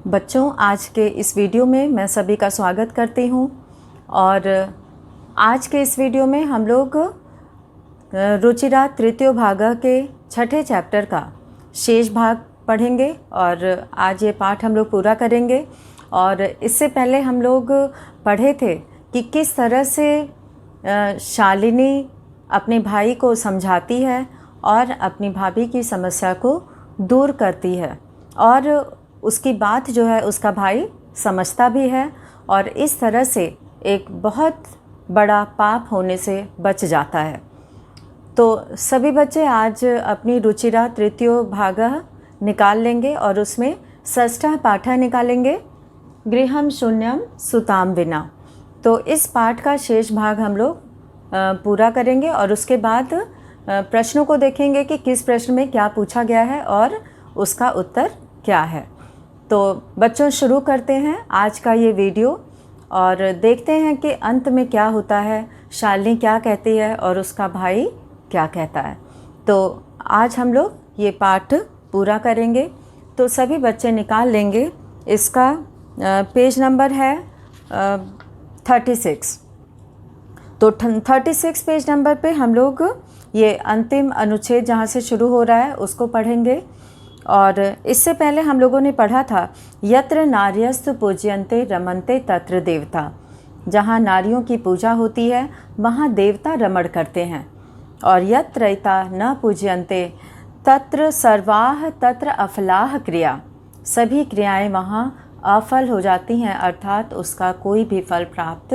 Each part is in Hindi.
बच्चों, आज के इस वीडियो में मैं सभी का स्वागत करती हूँ। और आज के इस वीडियो में हम लोग रुचिरा तृतीय भाग के छठे चैप्टर का शेष भाग पढ़ेंगे और आज ये पाठ हम लोग पूरा करेंगे। और इससे पहले हम लोग पढ़े थे कि किस तरह से शालिनी अपने भाई को समझाती है और अपनी भाभी की समस्या को दूर करती है, और उसकी बात जो है उसका भाई समझता भी है और इस तरह से एक बहुत बड़ा पाप होने से बच जाता है। तो सभी बच्चे आज अपनी रुचिरा तृतीय भाग निकाल लेंगे और उसमें षष्ठः पाठः निकालेंगे, गृहं शून्यं सुतां विना। तो इस पाठ का शेष भाग हम लोग पूरा करेंगे और उसके बाद प्रश्नों को देखेंगे कि किस प्रश्न में क्या पूछा गया है और उसका उत्तर क्या है। तो बच्चों, शुरू करते हैं आज का ये वीडियो और देखते हैं कि अंत में क्या होता है, शालिनी क्या कहती है और उसका भाई क्या कहता है। तो आज हम लोग ये पाठ पूरा करेंगे। तो सभी बच्चे निकाल लेंगे। इसका पेज नंबर है 36। तो 36 पेज नंबर पे हम लोग ये अंतिम अनुच्छेद जहाँ से शुरू हो रहा है उसको पढ़ेंगे। और इससे पहले हम लोगों ने पढ़ा था यत्र नार्यस्तु पूज्यन्ते रमन्ते तत्र देवता। जहाँ नारियों की पूजा होती है वहाँ देवता रमण करते हैं। और यत्रैता न पूज्यन्ते तत्र सर्वाः तत्र अफलाः क्रिया। सभी क्रियाएं वहाँ अफल हो जाती हैं, अर्थात उसका कोई भी फल प्राप्त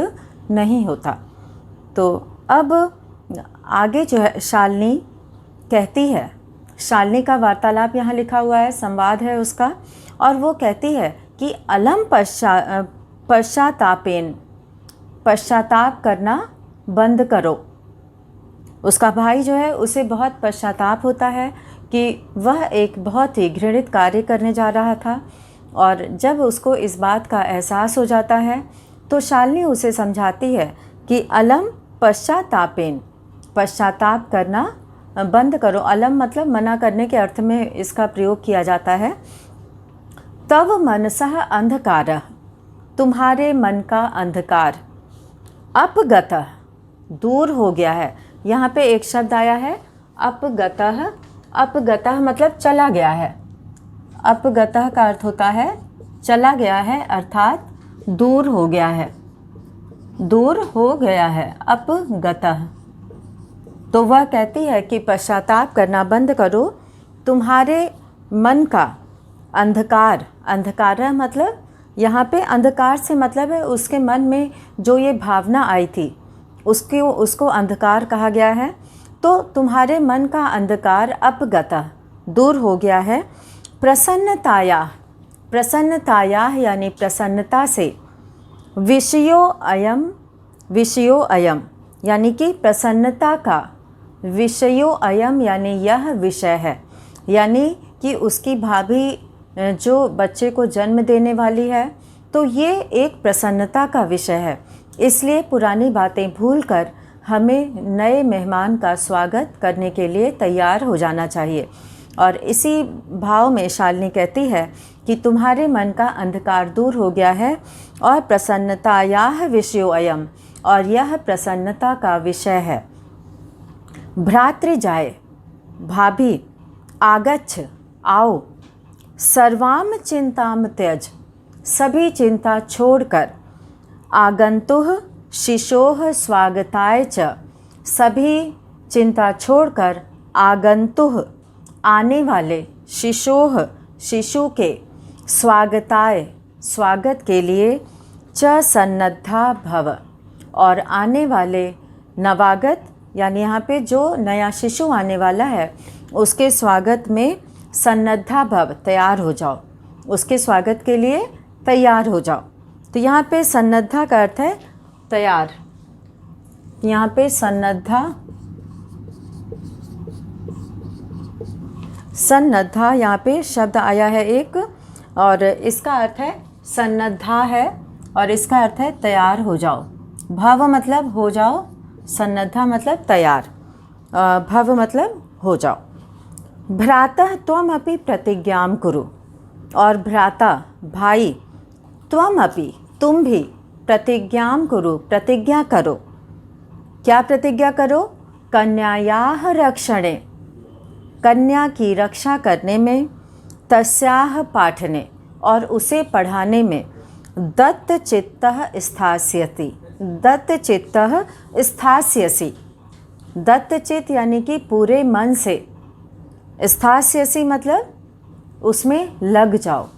नहीं होता। तो अब आगे जो है शालिनी कहती है, शालिनी का वार्तालाप यहाँ लिखा हुआ है, संवाद है उसका, और वो कहती है कि अलम पश्चातापेन, पश्चाताप करना बंद करो। उसका भाई जो है उसे बहुत पश्चाताप होता है कि वह एक बहुत ही घृणित कार्य करने जा रहा था, और जब उसको इस बात का एहसास हो जाता है तो शालिनी उसे समझाती है कि अलम पश्चातापेन, पश्चाताप करना बंद करो। अलम मतलब मना करने के अर्थ में इसका प्रयोग किया जाता है। तव मनसः अंधकारः, तुम्हारे मन का अंधकार, अपगतः, दूर हो गया है। यहाँ पे एक शब्द आया है अपगतः। अपगतः मतलब चला गया है। अपगतः का अर्थ होता है चला गया है, अर्थात दूर हो गया है, दूर हो गया है, अपगतः। तो वह कहती है कि पश्चाताप करना बंद करो, तुम्हारे मन का अंधकार, अंधकार मतलब यहाँ पे अंधकार से मतलब है उसके मन में जो ये भावना आई थी उसको अंधकार कहा गया है। तो तुम्हारे मन का अंधकार अपगतः, दूर हो गया है। प्रसन्नताया, प्रसन्नताया यानी प्रसन्नता से, विषयो अयम, विषयो अयम यानी कि प्रसन्नता का, विषयो अयम यानी यह विषय है, यानी कि उसकी भाभी जो बच्चे को जन्म देने वाली है, तो ये एक प्रसन्नता का विषय है। इसलिए पुरानी बातें भूलकर हमें नए मेहमान का स्वागत करने के लिए तैयार हो जाना चाहिए। और इसी भाव में शालिनी कहती है कि तुम्हारे मन का अंधकार दूर हो गया है और प्रसन्नतायाः विषयो अयम, और यह प्रसन्नता का विषय है। भ्रातृजाय, भाभी, आगच्छ, आओ, सर्वाम चिंताम त्यज, सभी चिंता छोड़कर, आगंतुः शिशोः स्वागताय च, सभी चिंता छोड़कर आगंतुः आने वाले, शिशोः शिशु के, स्वागताय स्वागत के लिए, च सन्नद्धा भव, और आने वाले नवागत यानी यहाँ पे जो नया शिशु आने वाला है उसके स्वागत में सन्नद्धा भव, तैयार हो जाओ, उसके स्वागत के लिए तैयार हो जाओ। तो यहाँ पे सन्नद्धा का अर्थ है तैयार। यहाँ पे सन्नद्धा, सन्नद्धा यहाँ पे शब्द आया है एक, और इसका अर्थ है सन्नद्धा है और इसका अर्थ है तैयार हो जाओ। भव मतलब हो जाओ, सन्नद्धा मतलब तैयार, भव मतलब हो जाओ। भ्रातः त्वमपि प्रतिज्ञां कुरु, और भ्राता भाई, त्वम अपि तुम भी, प्रतिज्ञां कुरु प्रतिज्ञा करो। क्या प्रतिज्ञा करो? कन्यायाः रक्षणे, कन्या की रक्षा करने में, तस्याः पाठने, और उसे पढ़ाने में, दत्तचित्तः स्थास्यति, दत्तचित्तः स्थास्यसि, दत्तचित्त यानी कि पूरे मन से, स्थास्यसि मतलब उसमें लग जाओ,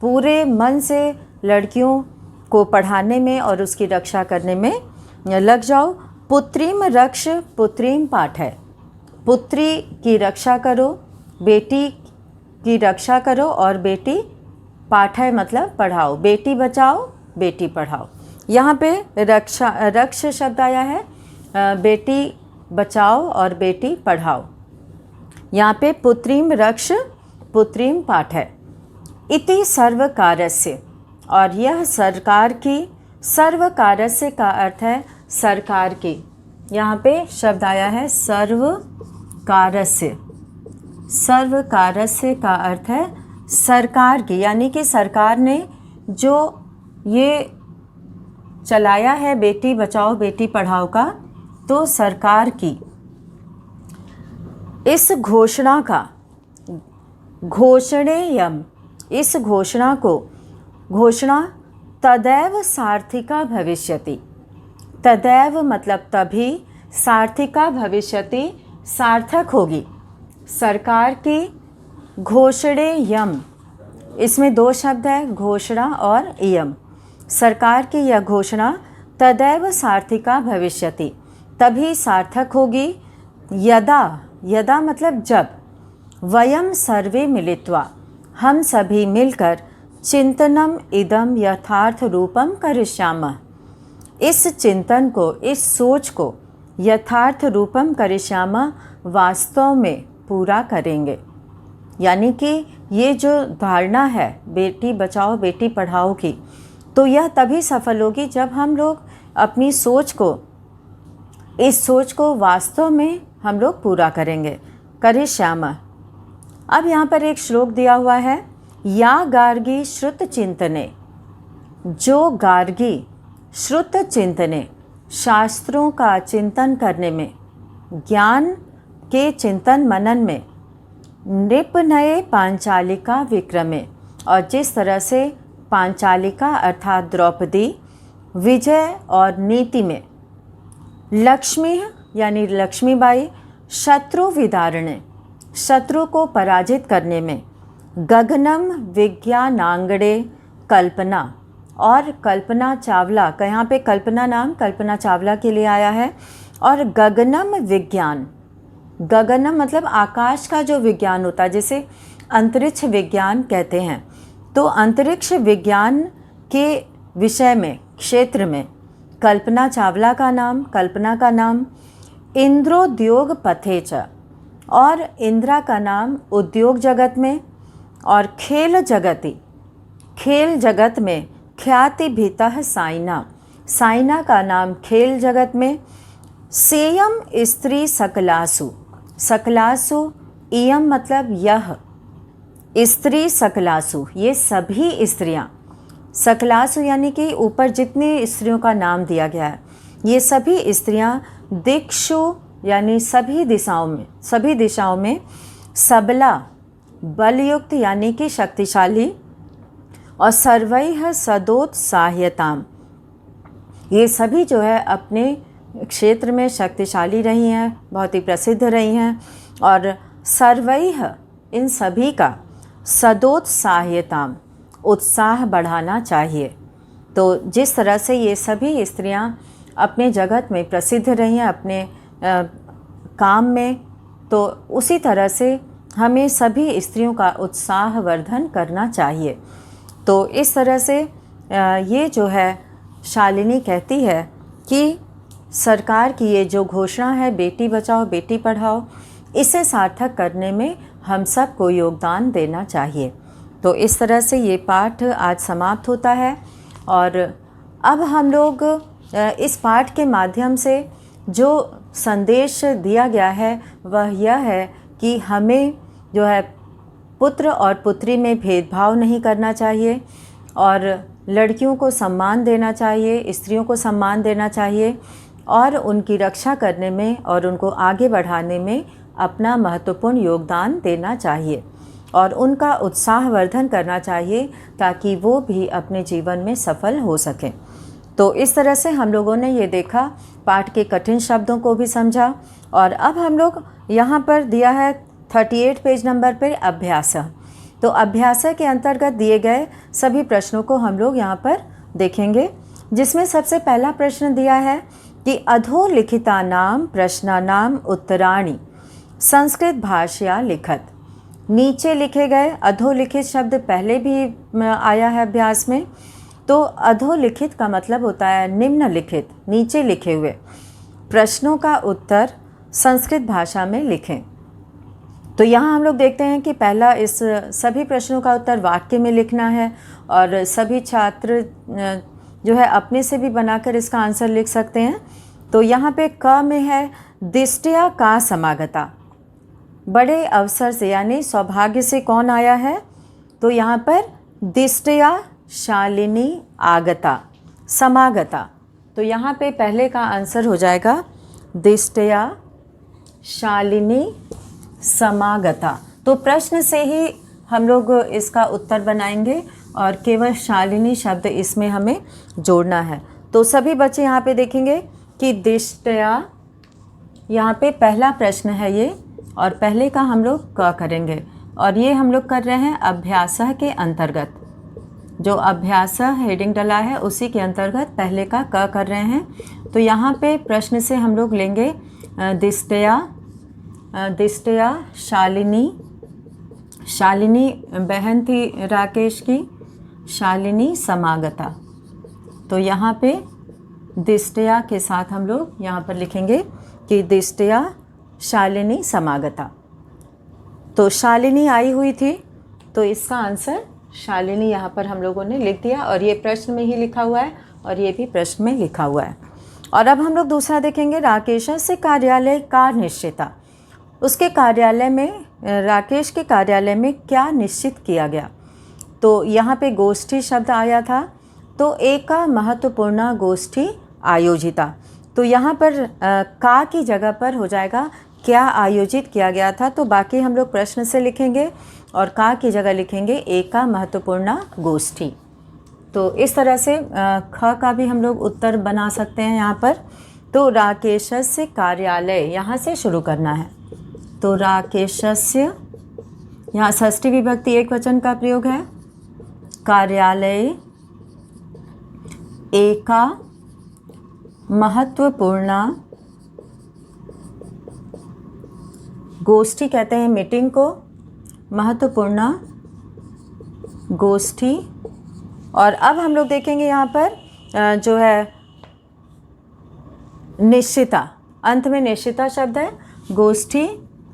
पूरे मन से लड़कियों को पढ़ाने में और उसकी रक्षा करने में लग जाओ। पुत्रीम रक्ष पुत्रीम पाठ है, पुत्री की रक्षा करो, बेटी की रक्षा करो, और बेटी पाठ है मतलब पढ़ाओ, बेटी बचाओ बेटी पढ़ाओ। यहाँ पे रक्ष शब्द आया है, बेटी बचाओ और बेटी पढ़ाओ। यहाँ पे पुत्रीम रक्ष पुत्रीम पाठ है। इति सर्वकारस्य, और यह सरकार की, सर्वकारस्य का अर्थ है सरकार की। यहाँ पे शब्द आया है सर्वकारस्य, सर्वकारस्य का अर्थ है सरकार की, यानी कि सरकार ने जो ये चलाया है बेटी बचाओ बेटी पढ़ाओ का, तो सरकार की इस घोषणा का, घोषणेयम, इस घोषणा को, घोषणा तदैव सार्थिका भविष्यति, तदैव मतलब तभी, सार्थिका भविष्यति सार्थक होगी, सरकार की घोषणेयम, इसमें दो शब्द है, घोषणा और यम। सरकार की यह घोषणा तदैव सार्थिका भविष्यति, तभी सार्थक होगी, यदा, यदा मतलब जब, वयम सर्वे मिलित्वा, हम सभी मिलकर, चिंतनम इदम यथार्थ रूपम करिष्यामः, इस चिंतन को, इस सोच को यथार्थ रूपम करिष्यामः, वास्तव में पूरा करेंगे। यानी कि ये जो धारणा है बेटी बचाओ बेटी पढ़ाओ की, तो यह तभी सफल होगी जब हम लोग अपनी सोच को, इस सोच को वास्तव में हम लोग पूरा करेंगे। करिष्यामः। अब यहाँ पर एक श्लोक दिया हुआ है, या गार्गी श्रुत चिंतने, जो गार्गी श्रुत चिंतने, शास्त्रों का चिंतन करने में, ज्ञान के चिंतन मनन में, नृपनये पांचालिका विक्रमे, और जिस तरह से पांचालिका अर्थात द्रौपदी विजय और नीति में, लक्ष्मी यानी लक्ष्मीबाई शत्रु विदारणे, शत्रु को पराजित करने में, गगनम विज्ञानांगणे कल्पना, और कल्पना चावला का यहाँ पे कल्पना नाम कल्पना चावला के लिए आया है, और गगनम विज्ञान, गगनम मतलब आकाश का जो विज्ञान होता है जिसे अंतरिक्ष विज्ञान कहते हैं, तो अंतरिक्ष विज्ञान के विषय में, क्षेत्र में कल्पना चावला का नाम, कल्पना का नाम, इंद्रोद्योग पथे च, और इंद्रा का नाम उद्योग जगत में, और खेल जगति, खेल जगत में ख्याति भीतः साइना, साइना का नाम खेल जगत में, सेयम स्त्री सकलासु, सकलासु इयम मतलब यह, स्त्री सकलासु ये सभी स्त्रियां, सकलासु यानी कि ऊपर जितनी स्त्रियों का नाम दिया गया है, ये सभी स्त्रियां दिक्षु यानी सभी दिशाओं में, सभी दिशाओं में, सबला बलयुक्त यानी कि शक्तिशाली, और सर्वैः सदोत्साह्यताम, ये सभी जो है अपने क्षेत्र में शक्तिशाली रही हैं, बहुत ही प्रसिद्ध रही हैं, और सर्वैः इन सभी का सदोत्साह्यताम उत्साह बढ़ाना चाहिए। तो जिस तरह से ये सभी स्त्रियां अपने जगत में प्रसिद्ध रही हैं अपने काम में, तो उसी तरह से हमें सभी स्त्रियों का उत्साह वर्धन करना चाहिए। तो इस तरह से ये जो है शालिनी कहती है कि सरकार की ये जो घोषणा है बेटी बचाओ बेटी पढ़ाओ, इसे सार्थक करने में हम सबको योगदान देना चाहिए। तो इस तरह से ये पाठ आज समाप्त होता है, और अब हम लोग इस पाठ के माध्यम से जो संदेश दिया गया है वह यह है कि हमें जो है पुत्र और पुत्री में भेदभाव नहीं करना चाहिए और लड़कियों को सम्मान देना चाहिए, स्त्रियों को सम्मान देना चाहिए और उनकी रक्षा करने में और उनको आगे बढ़ाने में अपना महत्वपूर्ण योगदान देना चाहिए और उनका उत्साहवर्धन करना चाहिए ताकि वो भी अपने जीवन में सफल हो सकें। तो इस तरह से हम लोगों ने ये देखा, पाठ के कठिन शब्दों को भी समझा और अब हम लोग यहाँ पर दिया है 38 पेज नंबर पर अभ्यास। तो अभ्यास के अंतर्गत दिए गए सभी प्रश्नों को हम लोग यहाँ पर देखेंगे, जिसमें सबसे पहला प्रश्न दिया है कि अधोलिखितानां प्रश्नानां उत्तराणि संस्कृत भाषया लिखत। नीचे लिखे गए, अधोलिखित शब्द पहले भी आया है अभ्यास में। तो अधोलिखित का मतलब होता है निम्नलिखित, नीचे लिखे हुए प्रश्नों का उत्तर संस्कृत भाषा में लिखें। तो यहाँ हम लोग देखते हैं कि पहला इस सभी प्रश्नों का उत्तर वाक्य में लिखना है और सभी छात्र जो है अपने से भी बनाकर इसका आंसर लिख सकते हैं। तो यहाँ पे क में है दिष्टया का समागता, बड़े अवसर से यानी सौभाग्य से कौन आया है। तो यहाँ पर दिष्टया शालिनी आगता समागता। तो यहाँ पे पहले का आंसर हो जाएगा दिष्टया शालिनी समागता। तो प्रश्न से ही हम लोग इसका उत्तर बनाएंगे और केवल शालिनी शब्द इसमें हमें जोड़ना है। तो सभी बच्चे यहाँ पे देखेंगे कि दिष्टया, यहाँ पे पहला प्रश्न है ये और पहले का हम लोग क करेंगे और ये हम लोग कर रहे हैं अभ्यास के अंतर्गत। जो अभ्यास हेडिंग डला है उसी के अंतर्गत पहले का क कर रहे हैं। तो यहाँ पे प्रश्न से हम लोग लेंगे दिष्टया शालिनी, शालिनी बहन थी राकेश की, शालिनी समागता। तो यहाँ पे दिष्टया के साथ हम लोग यहाँ पर लिखेंगे कि दिष्टया शालिनी समागता। तो शालिनी आई हुई थी, तो इसका आंसर शालिनी यहाँ पर हम लोगों ने लिख दिया और ये प्रश्न में ही लिखा हुआ है और ये भी प्रश्न में लिखा हुआ है। और अब हम लोग दूसरा देखेंगे, राकेश से कार्यालय का निश्चिता। उसके कार्यालय में, राकेश के कार्यालय में क्या निश्चित किया गया। तो यहाँ पे गोष्ठी शब्द आया था, तो एका महत्वपूर्ण गोष्ठी आयोजिता। तो यहाँ पर का की जगह पर हो जाएगा क्या आयोजित किया गया था। तो बाकी हम लोग प्रश्न से लिखेंगे और का की जगह लिखेंगे एका महत्वपूर्ण गोष्ठी। तो इस तरह से ख का भी हम लोग उत्तर बना सकते हैं यहाँ पर। तो राकेशस्य कार्यालय, यहाँ से शुरू करना है। तो राकेशस्य, यहाँ षष्ठी विभक्ति एक वचन का प्रयोग है। कार्यालय एका महत्वपूर्ण गोष्ठी कहते हैं मीटिंग को, महत्वपूर्ण गोष्ठी। और अब हम लोग देखेंगे यहाँ पर जो है निश्चिता, अंत में निश्चिता शब्द है, गोष्ठी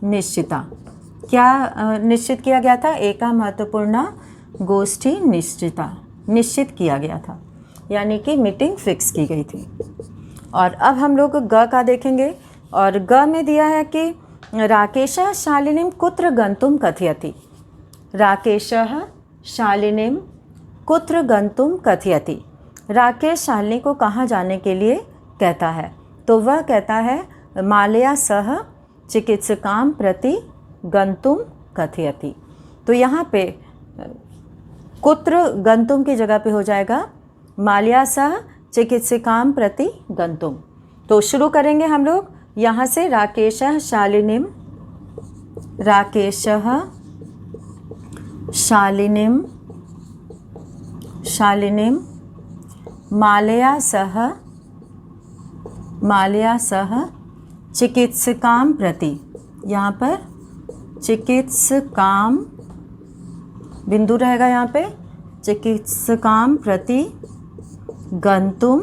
निश्चिता। क्या निश्चित किया गया था, एका महत्वपूर्ण गोष्ठी निश्चिता, निश्चित किया गया था, यानी कि मीटिंग फिक्स की गई थी। और अब हम लोग ग का देखेंगे और ग में दिया है कि राकेशः शालिनीं कुत्र गन्तुं कथयति। राकेशः शालिनीं कुत्र गन्तुं कथयति। राकेश शालिनी को कहाँ जाने के लिए कहता है। तो वह कहता है मालया सह चिकित्सकां प्रति गन्तुं कथयति। तो यहाँ पे कुत्र गन्तुं की जगह पे हो जाएगा मालया सह चिकित्सकां प्रति गन्तुं। तो शुरू करेंगे हम लोग यहाँ से, राकेशः शालिनीं, राकेशः शालिनीं, शालिनीं मालया सह, मालया सह चिकित्सकां प्रति। यहाँ पर चिकित्सकां बिंदु रहेगा, यहाँ पे चिकित्सकां प्रति गन्तुं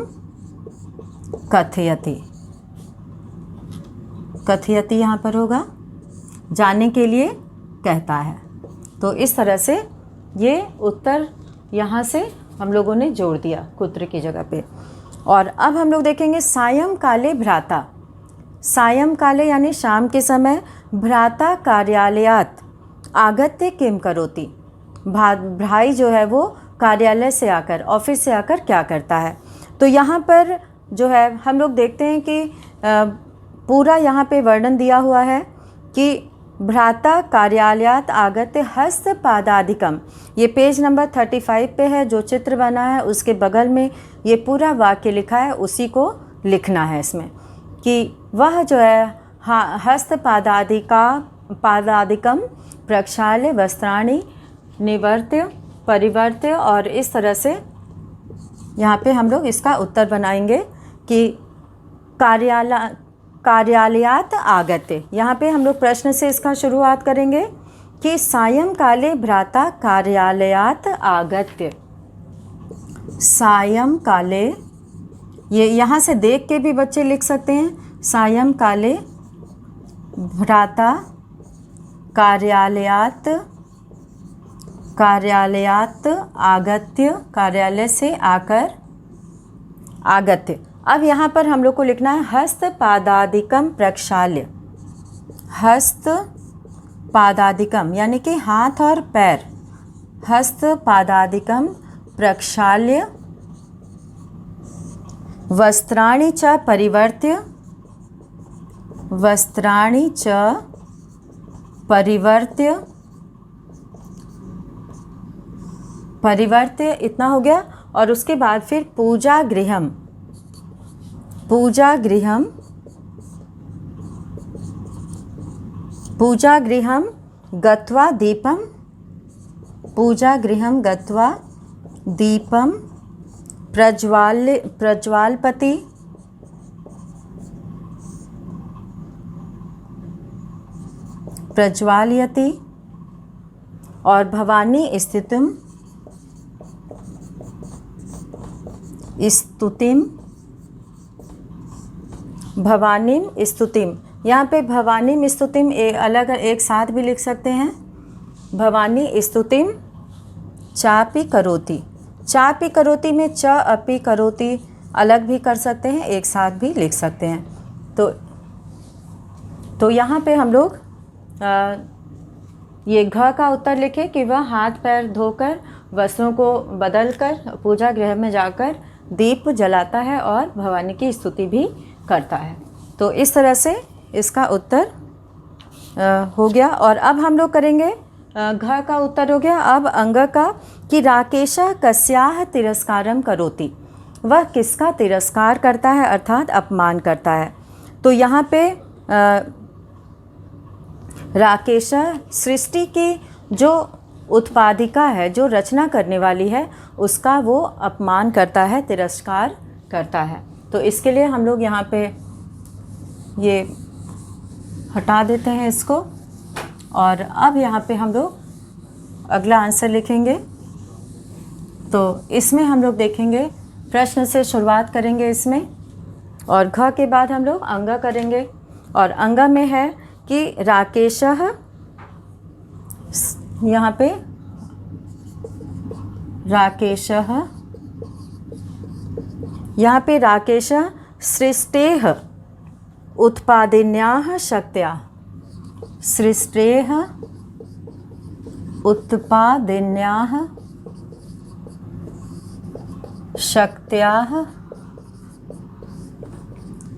कथयति। कथयति यहाँ पर होगा, जाने के लिए कहता है। तो इस तरह से ये उत्तर यहाँ से हम लोगों ने जोड़ दिया कुत्र की जगह पे। और अब हम लोग देखेंगे सायंकाले भ्राता। सायंकाले यानी शाम के समय, भ्राता कार्यालयात् आगत्य किम करोति, भाई जो है वो कार्यालय से आकर, ऑफिस से आकर क्या करता है। तो यहाँ पर जो है हम लोग देखते हैं कि पूरा यहाँ पे वर्णन दिया हुआ है कि भ्राता कार्यालयात आगत्य हस्तपादादिकम। ये पेज नंबर 35 पे है, जो चित्र बना है उसके बगल में ये पूरा वाक्य लिखा है, उसी को लिखना है इसमें कि वह जो है पादादिकम प्रक्षाल्य वस्त्राणि निवर्त्य परिवर्त्य, और इस तरह से यहाँ पे हम लोग इसका उत्तर बनाएंगे कि कार्यालयात आगत्य। यहाँ पे हम लोग प्रश्न से इसका शुरुआत करेंगे कि सायंकाले भ्राता कार्यालयात आगत्य। सायंकाले, ये यहाँ से देख के भी बच्चे लिख सकते हैं। सायंकाले भ्राता कार्यालयात आगत्य, कार्यालय से आकर, आगत्य। अब यहाँ पर हम लोग को लिखना है हस्तपादादिकम प्रक्षाल्य। हस्तपादादिकम यानी कि हाथ और पैर, हस्तपादादिकम प्रक्षाल्य वस्त्राणि च परिवर्त्य, वस्त्राणि च परिवर्त्य, परिवर्त्य इतना हो गया। और उसके बाद फिर पूजा गृहम गत्वा दीपम, पूजा गृहम गत्वा दीपम प्रज्वालपति, प्रज्वालयति, और भवानी भवानीम स्तुतिम। यहाँ पे भवानीम स्तुतिम अलग एक साथ भी लिख सकते हैं। भवानी स्तुतिम चापि करोति, चापि करोति में च अपि करोति अलग भी कर सकते हैं, एक साथ भी लिख सकते हैं। तो यहाँ पे हम लोग ये घ का उत्तर लिखे कि वह हाथ पैर धोकर, वस्त्रों को बदलकर पूजा गृह में जाकर दीप जलाता है और भवानी की स्तुति भी करता है। तो इस तरह से इसका उत्तर हो गया। और अब हम लोग करेंगे घ का उत्तर हो गया। अब अंग का कि राकेशः कस्याः तिरस्कारम करोति, वह किसका तिरस्कार करता है अर्थात अपमान करता है। तो यहाँ पे राकेश सृष्टि की जो उत्पादिका है, जो रचना करने वाली है, उसका वो अपमान करता है, तिरस्कार करता है। तो इसके लिए हम लोग यहाँ पे ये हटा देते हैं इसको। और अब यहाँ पे हम लोग अगला आंसर लिखेंगे। तो इसमें हम लोग देखेंगे, प्रश्न से शुरुआत करेंगे इसमें, और घ के बाद हम लोग अंग करेंगे। और अंग में है कि राकेशः, यहाँ पे राकेशः, यहाँ पे राकेशः सृष्टेः उत्पादिन्याः शक्त्या, सृष्टेः उत्पादिन्याः शक्त्याः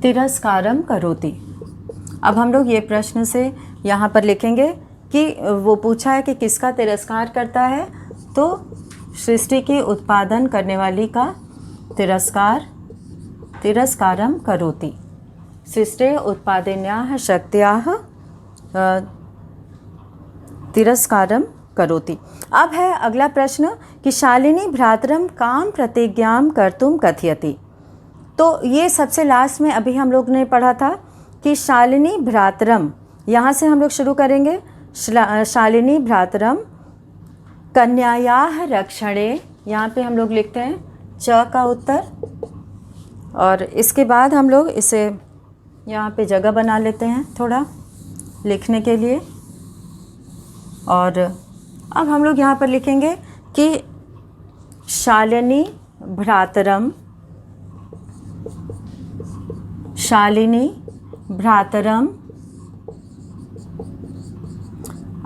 तिरस्कारम करोति। अब हम लोग ये प्रश्न से यहाँ पर लिखेंगे कि वो पूछा है कि किसका तिरस्कार करता है, तो सृष्टि की उत्पादन करने वाली का तिरस्कारम करोति। सृष्टे उत्पादिन्याः शक्त्याः तिरस्कारम करोति। अब है अगला प्रश्न कि शालिनी भ्रातरम काम प्रतिज्ञां कर्तुम कथयति। तो ये सबसे लास्ट में अभी हम लोग ने पढ़ा था कि शालिनी भ्रातरम, यहाँ से हम लोग शुरू करेंगे। शालिनी भ्रातरम कन्यायाः रक्षणे, यहाँ पे हम लोग लिखते हैं च का उत्तर। और इसके बाद हम लोग इसे यहाँ पे जगह बना लेते हैं थोड़ा लिखने के लिए। और अब हम लोग यहाँ पर लिखेंगे कि शालिनी भ्रातरम, शालिनी भ्रातरम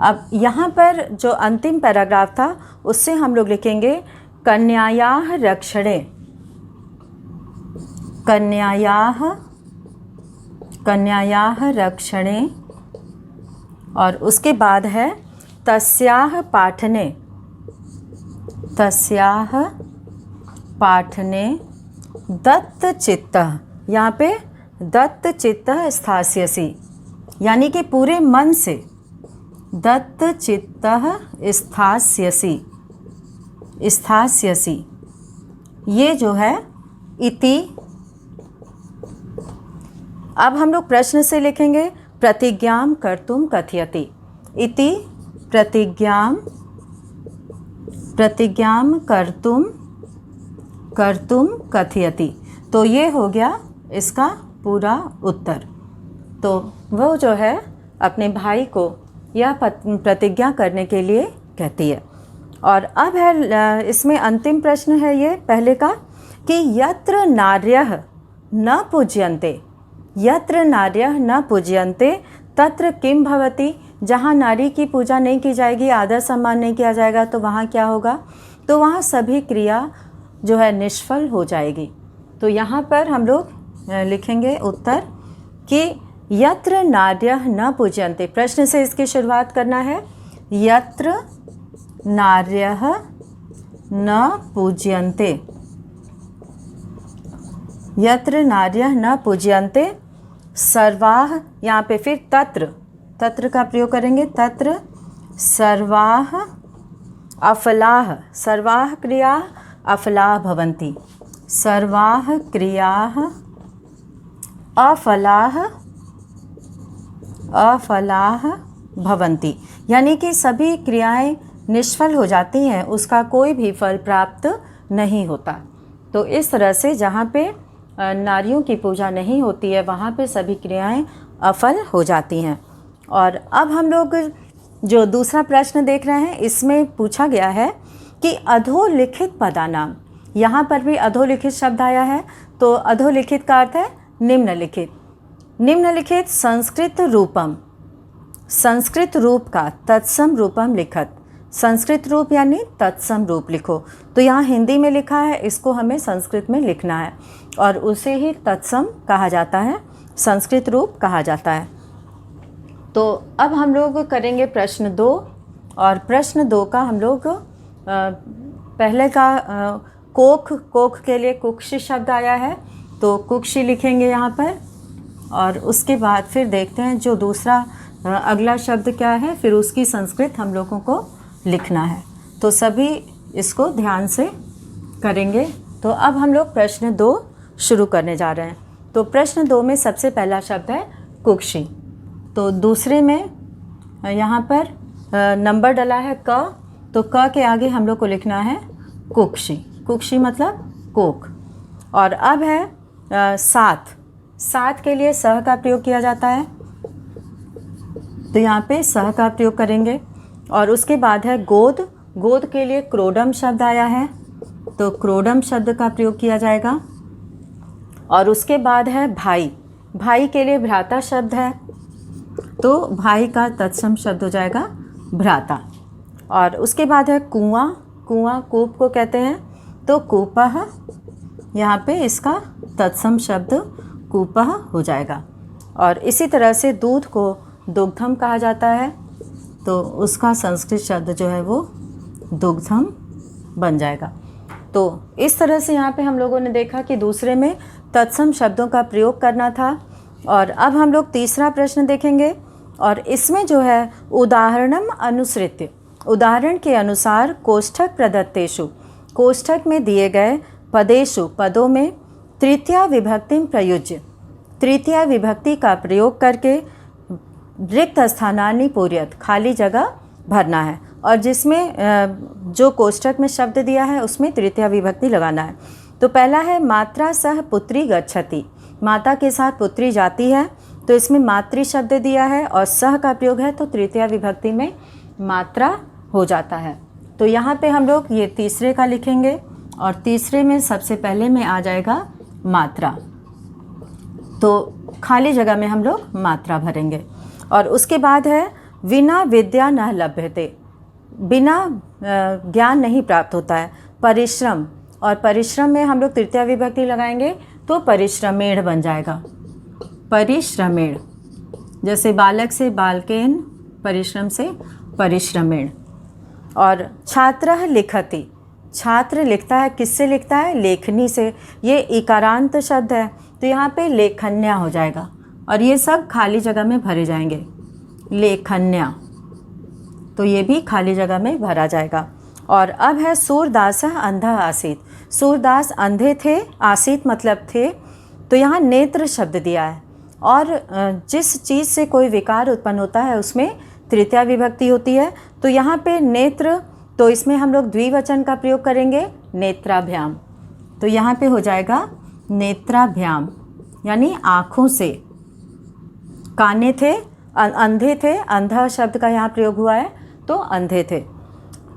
अब यहाँ पर जो अंतिम पैराग्राफ था उससे हम लोग लिखेंगे कन्यायाः रक्षणे, कन्यायाः रक्षणे, और उसके बाद है तस्याः पाठने, दत्तचित्तः, यहाँ पे दत्तचित्तः स्थास्यसि, यानी कि पूरे मन से दत्तचित्तः स्थास्यसि, ये जो है इति। अब हम लोग प्रश्न से लिखेंगे प्रतिज्ञां कर्तुं कथयति, इति प्रतिज्ञां कर्तुं कथयति। तो ये हो गया इसका पूरा उत्तर। तो वो जो है अपने भाई को यह प्रतिज्ञा करने के लिए कहती है। और अब है इसमें अंतिम प्रश्न है ये पहले का कि यत्र नार्यः न पूज्यन्ते, यत्र नार्यः न पूज्यन्ते तत्र किं भवति, जहाँ नारी की पूजा नहीं की जाएगी, आदर सम्मान नहीं किया जाएगा, तो वहाँ क्या होगा, तो वहाँ सभी क्रिया जो है निष्फल हो जाएगी। तो यहाँ पर हम लोग लिखेंगे उत्तर कि यत्र नार्यः न पूज्यन्ते, प्रश्न से इसकी शुरुआत करना है, यत्र नार्यः न पूज्यन्ते, यत्र नार्यः न पूज्यन्ते सर्वाः, यहाँ पे फिर तत्र का प्रयोग करेंगे, तत्र सर्वाः अफलाः, सर्वाः क्रियाः अफलाः भवन्ति, सर्वाः क्रियाः अफलाः भवन्ति, यानी कि सभी क्रियाएं निष्फल हो जाती हैं, उसका कोई भी फल प्राप्त नहीं होता। तो इस तरह से जहाँ पे नारियों की पूजा नहीं होती है वहाँ पे सभी क्रियाएं अफल हो जाती हैं। और अब हम लोग जो दूसरा प्रश्न देख रहे हैं इसमें पूछा गया है कि अधोलिखित पदानाम, यहाँ पर भी अधोलिखित शब्द आया है। तो अधोलिखित का अर्थ है निम्नलिखित, निम्नलिखित संस्कृत रूपम, संस्कृत रूप का तत्सम रूपम लिखत, संस्कृत रूप यानी तत्सम रूप लिखो। तो यहाँ हिंदी में लिखा है, इसको हमें संस्कृत में लिखना है और उसे ही तत्सम कहा जाता है, संस्कृत रूप कहा जाता है। तो अब हम लोग करेंगे प्रश्न 2, और प्रश्न 2 का हम लोग पहले का कोख के लिए कुक्षी शब्द आया है, तो कुक्षी लिखेंगे यहाँ पर। और उसके बाद फिर देखते हैं जो दूसरा अगला शब्द क्या है, फिर उसकी संस्कृत हम लोगों को लिखना है। तो सभी इसको ध्यान से करेंगे। तो अब हम लोग प्रश्न 2 शुरू करने जा रहे हैं। तो प्रश्न 2 में सबसे पहला शब्द है कुक्षी। तो दूसरे में यहाँ पर नंबर डला है क, तो क के आगे हम लोग को लिखना है कुक्षी, कुक्षी मतलब कोक। और अब है सात, सात के लिए सह का प्रयोग किया जाता है, तो यहाँ पे सह का प्रयोग करेंगे। और उसके बाद है गोद, गोद के लिए क्रोडम शब्द आया है, तो क्रोडम शब्द का प्रयोग किया जाएगा। और उसके बाद है भाई, भाई के लिए भ्राता शब्द है, तो भाई का तत्सम शब्द हो जाएगा भ्राता। और उसके बाद है कुआं, कुआं कूप को कहते हैं, तो कूपः, यहाँ पे इसका तत्सम शब्द कूपः हो जाएगा। और इसी तरह से दूध को दुग्धम कहा जाता है, तो उसका संस्कृत शब्द जो है वो दुग्धम बन जाएगा। तो इस तरह से यहाँ पे हम लोगों ने देखा कि दूसरे में तत्सम शब्दों का प्रयोग करना था। और अब हम लोग तीसरा प्रश्न देखेंगे, और इसमें जो है उदाहरणम अनुसृत्य, उदाहरण के अनुसार कोष्ठक प्रदत्तेषु, कोष्ठक में दिए गए पदेषु, पदों में तृतीया विभक्ति प्रयुज्य, तृतीया विभक्ति का प्रयोग करके रिक्त स्थानानि पूर्यत, खाली जगह भरना है। और जिसमें जो कोष्ठक में शब्द दिया है उसमें तृतीया विभक्ति लगाना है। तो पहला है मात्रा सह पुत्री गच्छति, माता के साथ पुत्री जाती है, तो इसमें मातृ शब्द दिया है और सह का प्रयोग है, तो तृतीया विभक्ति में मात्रा हो जाता है। तो यहाँ पे हम लोग ये तीसरे का लिखेंगे, और तीसरे में सबसे पहले में आ जाएगा मात्रा, तो खाली जगह में हम लोग मात्रा भरेंगे। और उसके बाद है विना विद्या न लभ्यते, बिना ज्ञान नहीं प्राप्त होता है। परिश्रम, और परिश्रम में हम लोग तृतीया विभक्ति लगाएंगे तो परिश्रमेण बन जाएगा, परिश्रमेण। जैसे बालक से बालकेन, परिश्रम से परिश्रमेण। और छात्रः लिखति, छात्र लिखता है, किससे लिखता है? लेखनी से। ये इकारांत शब्द है तो यहाँ पे लेखन्या हो जाएगा और ये सब खाली जगह में भरे जाएंगे, लेखन्या, तो ये भी खाली जगह में भरा जाएगा। और अब है सूरदासः अंधः आसीत्, सूरदास अंधे थे, आसीत् मतलब थे, तो यहाँ नेत्र शब्द दिया है। और जिस चीज़ से कोई विकार उत्पन्न होता है उसमें तृतीया विभक्ति होती है, तो यहाँ पे नेत्र, तो इसमें हम लोग द्विवचन का प्रयोग करेंगे, नेत्राभ्याम। तो यहाँ पे हो जाएगा नेत्राभ्याम, यानी आँखों से। काने थे, अंधे थे, अंधा शब्द का यहाँ प्रयोग हुआ है तो अंधे थे।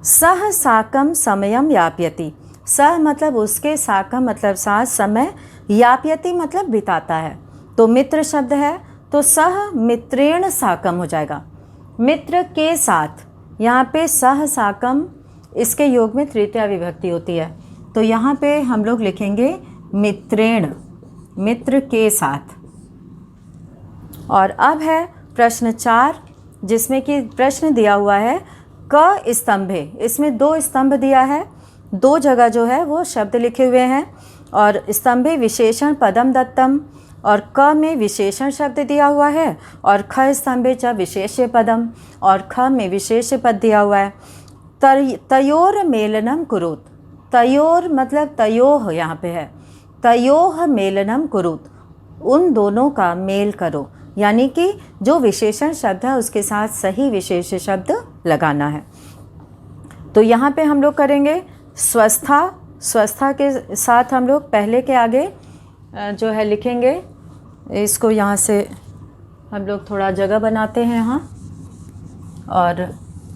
सह साकम समयम याप्यति, सह मतलब उसके, साकम मतलब साथ, समय, याप्यति मतलब बिताता है, तो मित्र शब्द है तो सह मित्रेण साकम हो जाएगा, मित्र के साथ। यहाँ पे सह साकम, इसके योग में तृतीया विभक्ति होती है, तो यहाँ पे हम लोग लिखेंगे मित्रेण, मित्र के साथ। और अब है प्रश्न 4, जिसमें कि प्रश्न दिया हुआ है क स्तंभे, इसमें 2 स्तंभ दिया है, 2 जगह जो है वो शब्द लिखे हुए हैं। और स्तंभे विशेषण पदम दत्तम, और क में विशेषण शब्द दिया हुआ है, और ख स्तंभे च विशेष्य पदम, और ख में विशेष्य पद दिया हुआ है। तयोर मेलनम कुरुत, तयोर मतलब तयोह यहाँ पे है, तयोह मेलनम कुरुत, उन दोनों का मेल करो, यानी कि जो विशेषण शब्द है उसके साथ सही विशेष शब्द लगाना है। तो यहाँ पे हम लोग करेंगे स्वस्था, स्वस्था के साथ हम लोग पहले के आगे जो है लिखेंगे, इसको यहाँ से हम लोग थोड़ा जगह बनाते हैं यहाँ, और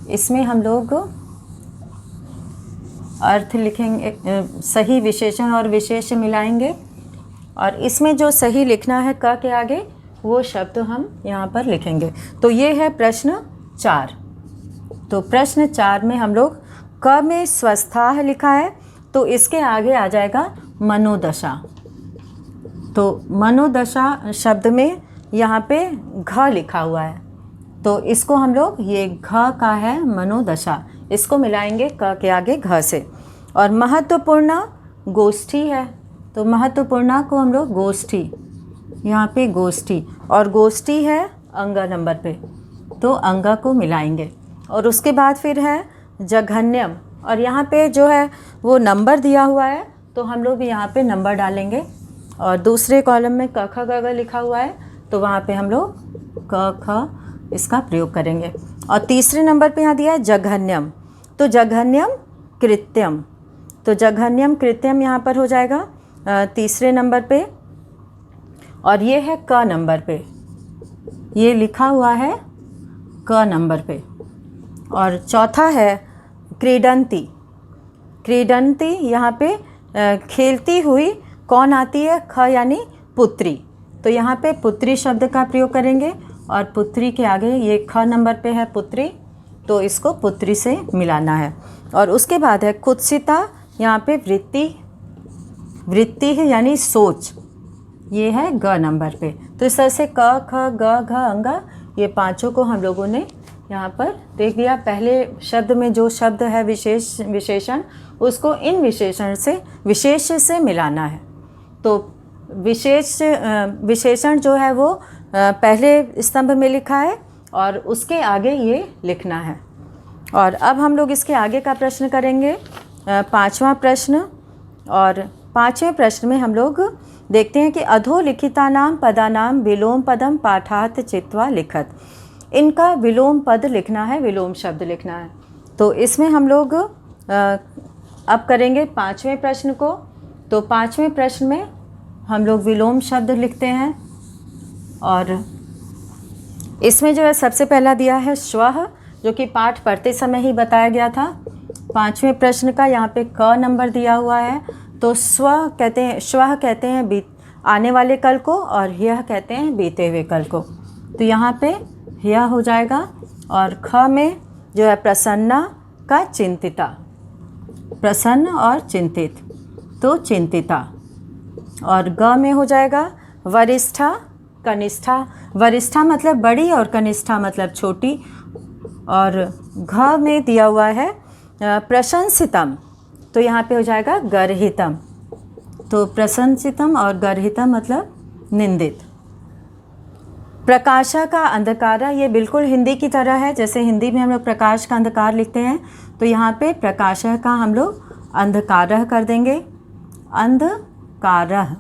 इसमें हम लोग अर्थ लिखेंगे, सही विशेषण और विशेष मिलाएंगे, और इसमें जो सही लिखना है क के आगे वो शब्द हम यहाँ पर लिखेंगे। तो ये है प्रश्न 4। तो प्रश्न 4 में हम लोग क में स्वस्था लिखा है तो इसके आगे आ जाएगा मनोदशा, तो मनोदशा शब्द में यहाँ पे घ लिखा हुआ है, तो इसको हम लोग, ये घ का है मनोदशा, इसको मिलाएंगे क के आगे घ से। और महत्वपूर्ण गोष्ठी है, तो महत्वपूर्ण को हम लोग गोष्ठी, यहाँ पे गोष्ठी, और गोष्ठी है अंगा नंबर पे, तो अंगा को मिलाएंगे। और उसके बाद फिर है जघन्यम, और यहाँ पे जो है वो नंबर दिया हुआ है तो हम लोग भी यहाँ पे नंबर डालेंगे, और दूसरे कॉलम में क ख ग घ लिखा हुआ है तो वहाँ पे हम लोग क ख इसका प्रयोग करेंगे। और तीसरे नंबर पे यहाँ दिया है जघन्यम, तो जघन्यम कृत्यम, तो जघन्यम कृत्यम यहाँ पर हो जाएगा तीसरे नंबर पे। और ये है क नंबर पे, ये लिखा हुआ है क नंबर पे। और चौथा है क्रीडंती, क्रीडंती यहाँ पे खेलती हुई कौन आती है? ख यानी पुत्री, तो यहाँ पे पुत्री शब्द का प्रयोग करेंगे, और पुत्री के आगे ये ख नंबर पे है पुत्री, तो इसको पुत्री से मिलाना है। और उसके बाद है कुत्सिता, यहाँ पे वृत्ति, वृत्ति है यानी सोच, ये है ग नंबर पे। तो इस तरह से क ख ग घ अंगा, ये पांचों को हम लोगों ने यहाँ पर देख लिया। पहले शब्द में जो शब्द है विशेषण, उसको इन विशेष से मिलाना है। तो विशेषण जो है वो पहले स्तंभ में लिखा है और उसके आगे ये लिखना है। और अब हम लोग इसके आगे का प्रश्न करेंगे, 5वां प्रश्न। और 5वें प्रश्न में हम लोग देखते हैं कि अधोलिखितानां पदानां विलोम पदम पाठात् चित्वा लिखत, इनका विलोम पद लिखना है, विलोम शब्द लिखना है। तो इसमें हम लोग अब करेंगे 5वें प्रश्न को। तो 5वें प्रश्न में हम लोग विलोम शब्द लिखते हैं, और इसमें जो है सबसे पहला दिया है श्वः, जो कि पाठ पढ़ते समय ही बताया गया था। 5वें प्रश्न का यहाँ पे क नंबर दिया हुआ है, तो स्व कहते हैं, श्वः कहते हैं आने वाले कल को, और ह्यः कहते हैं बीते हुए कल को। तो यहाँ पे ह्यः हो जाएगा। और ख में जो है प्रसन्ना का चिंतिता, प्रसन्न और चिंतित, तो चिंतिता। और ग में हो जाएगा वरिष्ठा कनिष्ठा, वरिष्ठा मतलब बड़ी और कनिष्ठा मतलब छोटी। और घ में दिया हुआ है प्रशंसितम, तो यहाँ पे हो जाएगा गर्हितम। तो प्रशंसितम और गर्हितम मतलब निंदित। प्रकाशा का अंधकारा, ये बिल्कुल हिंदी की तरह है, जैसे हिंदी में हम लोग प्रकाश का अंधकार लिखते हैं, तो यहाँ पे प्रकाशा का हम लोग अंधकारह कर देंगे, अंधकारह।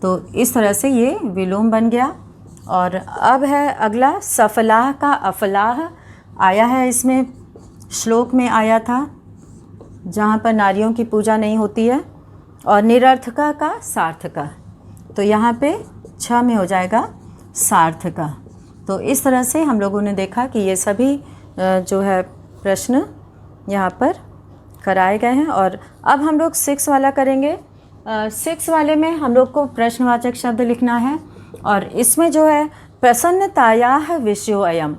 तो इस तरह से ये विलोम बन गया। और अब है अगला सफलाह का अफलाह आया है, इसमें श्लोक में आया था जहाँ पर नारियों की पूजा नहीं होती है। और निरर्थका का सार्थका, तो यहाँ पे 6 में हो जाएगा सार्थका। तो इस तरह से हम लोगों ने देखा कि ये सभी जो है प्रश्न यहाँ पर कराए गए हैं। और अब हम लोग 6 वाला करेंगे। 6 वाले में हम लोग को प्रश्नवाचक शब्द लिखना है। और इसमें जो है प्रसन्नतायाः विषयो अयम,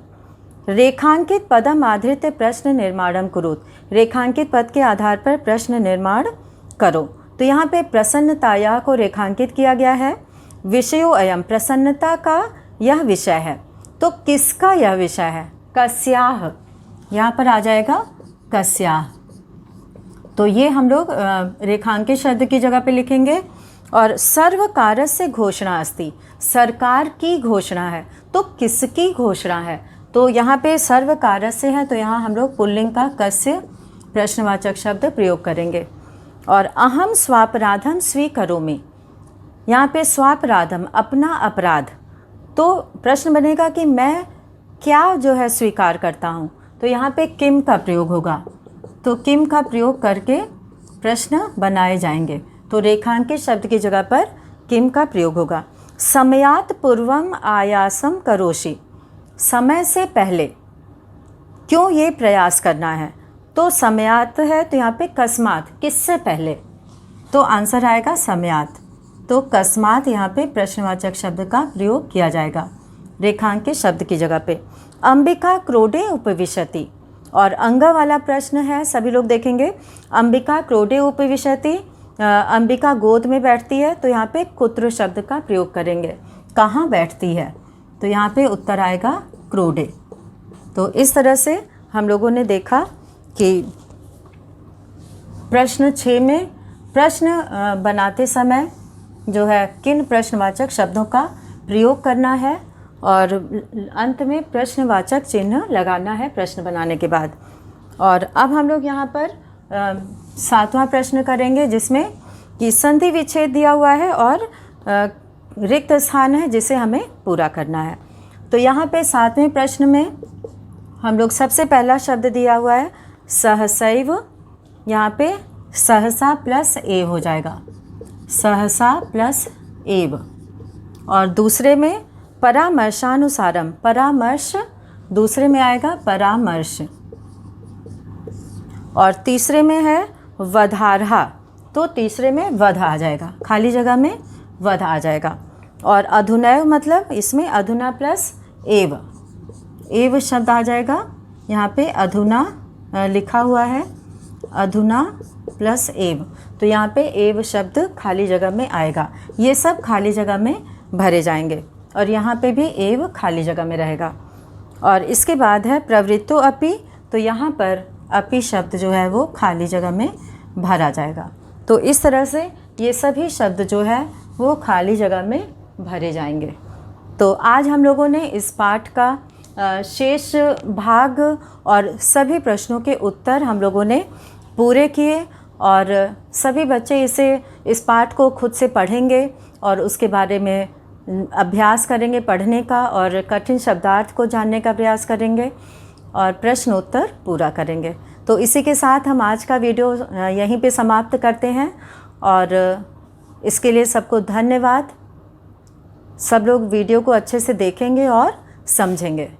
रेखांकित पदम आधृत्य प्रश्न निर्माणम कुरुत, रेखांकित पद के आधार पर प्रश्न निर्माण करो। तो यहाँ पे प्रसन्नताया को रेखांकित किया गया है। विषयो अयम, प्रसन्नता का यह विषय है। तो किसका यह विषय है? कस्याह, यहाँ पर आ जाएगा कस्याह। तो ये हम लोग रेखांकित शब्द की जगह पे लिखेंगे। और सर्वकारस्य घोषणा अस्ति, सरकार की घोषणा है। तो किसकी घोषणा है? तो यहाँ पे सर्वकारस्य है, तो यहाँ हम लोग पुल्लिंग का कस्य प्रश्नवाचक शब्द प्रयोग करेंगे। और अहम स्वापराधम स्वीकरोमि, यहाँ पे स्वापराधम अपना अपराध, तो प्रश्न बनेगा कि मैं क्या जो है स्वीकार करता हूँ। तो यहाँ पे किम का प्रयोग होगा, तो किम का प्रयोग करके प्रश्न बनाए जाएंगे। तो रेखांकित शब्द की जगह पर किम का प्रयोग होगा। समयात पूर्वम आयासम करोषि, समय से पहले क्यों ये प्रयास करना है? तो समयात है, तो यहाँ पे कस्मात, किससे पहले, तो आंसर आएगा समयात। तो कस्मात यहाँ पे प्रश्नवाचक शब्द का प्रयोग किया जाएगा रेखांकित शब्द की जगह पे। अंबिका क्रोडे उपविशति, और अंग वाला प्रश्न है, सभी लोग देखेंगे। अंबिका क्रोडे उपविशति, अंबिका गोद में बैठती है, तो यहाँ पे कुत्र शब्द का प्रयोग करेंगे, कहाँ बैठती है, तो यहाँ पे उत्तर आएगा क्रोडे। तो इस तरह से हम लोगों ने देखा कि प्रश्न 6 में प्रश्न बनाते समय जो है किन प्रश्नवाचक शब्दों का प्रयोग करना है, और अंत में प्रश्नवाचक चिन्ह लगाना है प्रश्न बनाने के बाद। और अब हम लोग यहाँ पर 7वां प्रश्न करेंगे, जिसमें कि संधि विच्छेद दिया हुआ है और रिक्त स्थान है जिसे हमें पूरा करना है। तो यहाँ पे 7वें प्रश्न में हम लोग सबसे पहला शब्द दिया हुआ है सहसैव, यहाँ पे सहसा प्लस एव हो जाएगा, सहसा प्लस एव। और दूसरे में परामर्शानुसारम, परामर्श दूसरे में आएगा परामर्श। और तीसरे में है वधारहा, तो तीसरे में वध आ जाएगा, खाली जगह में वध आ जाएगा। और अधुनैव मतलब इसमें अधुना प्लस एव, एव शब्द आ जाएगा, यहाँ पे अधुना लिखा हुआ है, अधुना प्लस एव, तो यहाँ पे एव शब्द खाली जगह में आएगा। ये सब खाली जगह में भरे जाएंगे, और यहाँ पे भी एव खाली जगह में रहेगा। और इसके बाद है प्रवृत्तो अपि, तो यहाँ पर अपि शब्द जो है वो खाली जगह में भरा जाएगा। तो इस तरह से ये सभी शब्द जो है वो खाली जगह में भरे जाएंगे। तो आज हम लोगों ने इस पाठ का शेष भाग और सभी प्रश्नों के उत्तर हम लोगों ने पूरे किए, और सभी बच्चे इस पाठ को खुद से पढ़ेंगे और उसके बारे में अभ्यास करेंगे पढ़ने का, और कठिन शब्दार्थ को जानने का प्रयास करेंगे और प्रश्न उत्तर पूरा करेंगे। तो इसी के साथ हम आज का वीडियो यहीं पे समाप्त करते हैं, और इसके लिए सबको धन्यवाद। सब लोग वीडियो को अच्छे से देखेंगे और समझेंगे।